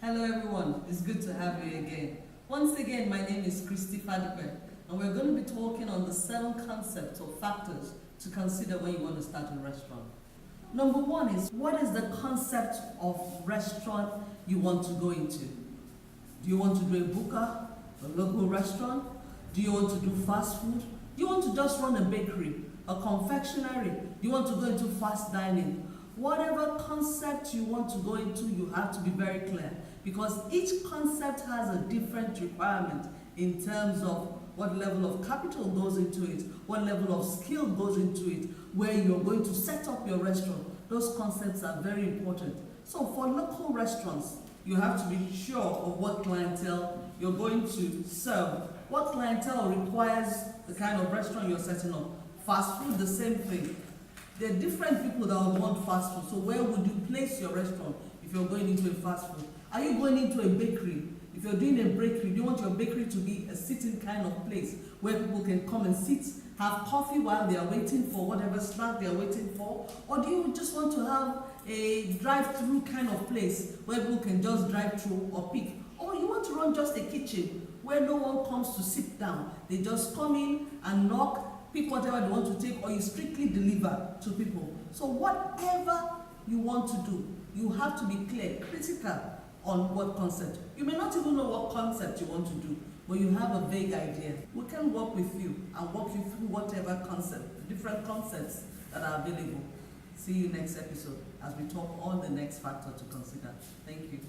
Hello everyone, it's good to have you again. Once again, my name is Christy, and we're going to be talking on the 7 concepts or factors to consider when you want to start a restaurant. Number 1 is, what is the concept of restaurant you want to go into? Do you want to do a buka, a local restaurant? Do you want to do fast food? Do you want to just run a bakery, a confectionery? Do you want to go into fast dining? Whatever concept you want to go into, you have to be very clear, because each concept has a different requirement in terms of what level of capital goes into it, what level of skill goes into it, where you're going to set up your restaurant. Those concepts are very important. So for local restaurants, you have to be sure of what clientele you're going to serve. What clientele requires the kind of restaurant you're setting up. Fast food, the same thing. There are different people that would want fast food. So where would you place your restaurant if you're going into a fast food? Are you going into a bakery? If you're doing a bakery, do you want your bakery to be a sitting kind of place where people can come and sit, have coffee while they are waiting for whatever snack they are waiting for? Or do you just want to have a drive-through kind of place where people can just drive through or pick? Or you want to run just a kitchen where no one comes to sit down. They just come in and knock, pick whatever they want to take, or you strictly deliver to people. So whatever you want to do, you have to be clear, critical on what concept. You may not even know what concept you want to do, but you have a vague idea. We can work with you and walk you through whatever concept, the different concepts that are available. See you next episode as we talk on the next factor to consider. Thank you.